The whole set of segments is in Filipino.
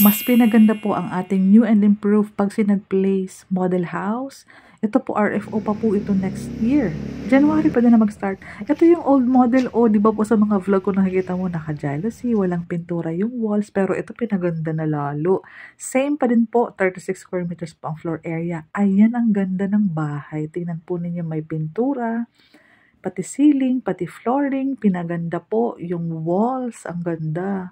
Mas pinaganda po ang ating new and improved Pagsinag Place model house. Ito po, RFO pa po ito next year. January pa din na mag-start. Ito yung old model. O, di ba po sa mga vlog ko nakikita mo, naka-jealousy, walang pintura yung walls. Pero ito pinaganda na lalo. Same pa din po, 36 square meters po ang floor area. Ayan ang ganda ng bahay. Tingnan po ninyo, may pintura, pati ceiling, pati flooring. Pinaganda po yung walls. Ang ganda.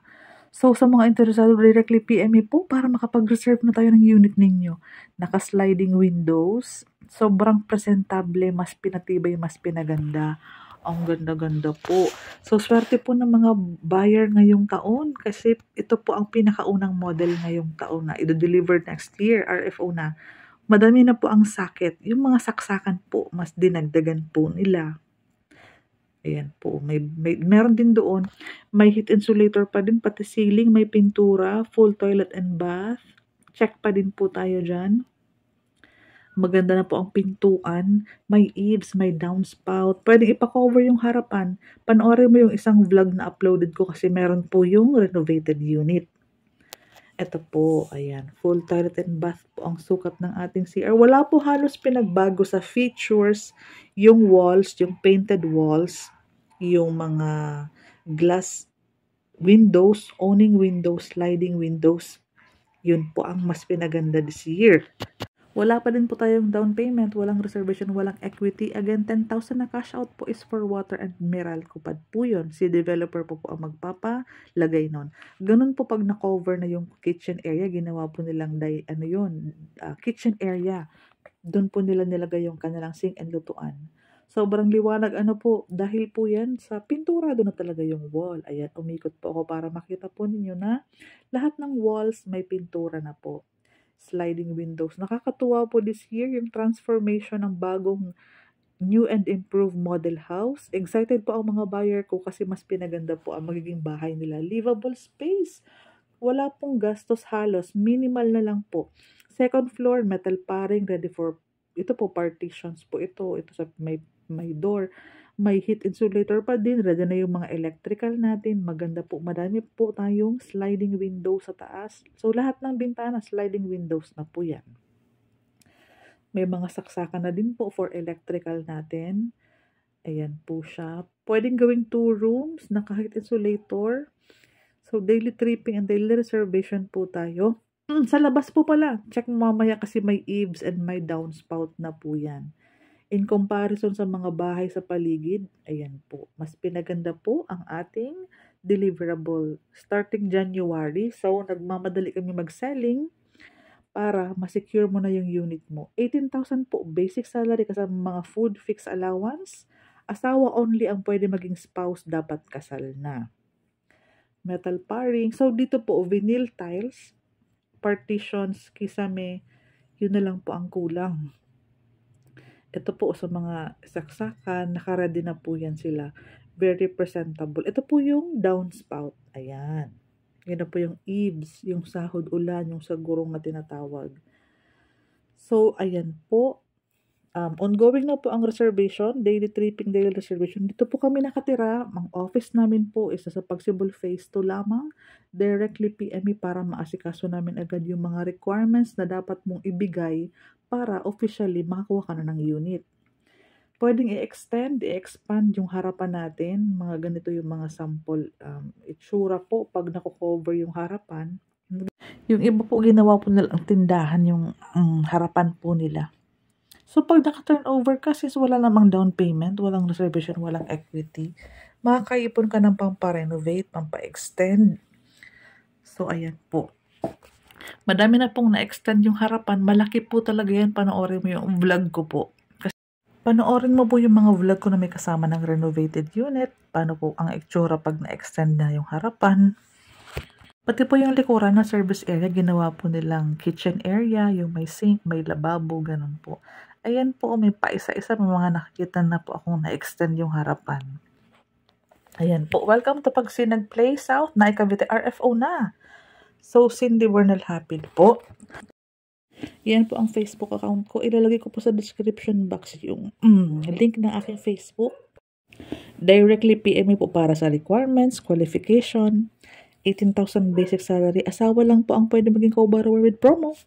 So, sa mga interesado, directly PM me po para makapag-reserve na tayo ng unit ninyo. Naka-sliding windows. Sobrang presentable, mas pinatibay, mas pinaganda. Ang ganda-ganda po. So, swerte po ng mga buyer ngayong taon kasi ito po ang pinakaunang model ngayong taon na i-deliver next year, RFO na. Madami na po ang sakit. Yung mga saksakan po, mas dinagdagan po nila. Ayan po, meron din doon, may heat insulator pa din, pati ceiling, may pintura, full toilet and bath. Check pa din po tayo dyan. Maganda na po ang pintuan, may eaves, may downspout. Pwedeng ipa-cover yung harapan. Panoorin mo yung isang vlog na uploaded ko kasi meron po yung renovated unit. Ito po, ayan, full toilet and bath po ang sukat ng ating CR. Wala po halos pinagbago sa features, yung walls, yung painted walls, yung mga glass windows, owning windows, sliding windows. Yun po ang mas pinaganda this year. Wala pa din po tayong down payment, walang reservation, walang equity. Again, 10,000 na cash out po is for water and mineral kupad po yun. Si developer po ang magpapalagay nun. Ganun po pag na-cover na yung kitchen area, ginawa po nilang kitchen area. Doon po nila nilagay yung kanilang sink and lutuan. Sobrang liwanag, dahil po yan sa pintura, doon na talaga yung wall. Ayan, umikot po ako para makita po ninyo na lahat ng walls may pintura na po. Sliding windows. Nakakatuwa po this year yung transformation ng bagong new and improved model house. Excited po ang mga buyer ko kasi mas pinaganda po ang magiging bahay nila. Livable space. Wala pong gastos halos. Minimal na lang po. Second floor, metal paring, ready for, ito po partitions po ito. Ito sa may door. May heat insulator pa din. Ready na yung mga electrical natin. Maganda po. Madami po tayong sliding window sa taas. So, lahat ng bintana, sliding windows na po yan. May mga saksakan na din po for electrical natin. Ayan po siya. Pwedeng gawing 2 rooms na kahit insulator. So, daily tripping and daily reservation po tayo. Sa labas po pala. Check mo mamaya kasi may eaves and may downspout na po yan. In comparison sa mga bahay sa paligid, ayan po, mas pinaganda po ang ating deliverable starting January. So, nagmamadali kami mag-selling para ma-secure mo na yung unit mo. 18,000 po, basic salary kasama mga food, fixed allowance. Asawa only ang pwede maging spouse, dapat kasal na. Metal paring. So, dito po, vinyl tiles, partitions, kisame, yun na lang po ang kulang. Ito po sa mga saksakan, nakaready na po yan sila. Very presentable. Ito po yung downspout. Ayan. Yan na po yung eaves, yung sahod ulan, yung sagurong na tinatawag. So, ayan po. Ongoing na po ang reservation, daily tripping, daily reservation. Dito po kami nakatira. Ang office namin po is sa Pagsibol Phase 2 lamang. Directly PME para maasikaso namin agad yung mga requirements na dapat mong ibigay para officially makakuha ka na ng unit. Pwedeng i-extend, i-expand yung harapan natin. Mga ganito yung mga sample itsura po pag nakukover yung harapan. Yung iba po ginawa po nila ang tindahan yung harapan po nila. So, pag naka-turnover ka, sis, wala namang down payment, walang reservation, walang equity, makakaipon ka ng pampa-renovate, pampa-extend. So, ayan po. Madami na pong na-extend yung harapan. Malaki po talaga yan. Panoorin mo yung vlog ko po. Kasi panoorin mo po yung mga vlog ko na may kasama ng renovated unit. Paano po ang itsura pag na-extend na yung harapan. Pati po yung likuran na service area, ginawa po nilang kitchen area, yung may sink, may lababo, ganun po. Ayan po, may paisa-isa, may mga nakikita na po akong na-extend yung harapan. Ayan po, welcome to Pagsinag Place South, Naikavite RFO na. So, Cindy Bernal Hapid po. Yan po ang Facebook account ko. Ilalagay ko po sa description box yung link ng aking Facebook. Directly PM po para sa requirements, qualification, 18,000 basic salary. Asawa lang po ang pwede maging co-borrower with promo.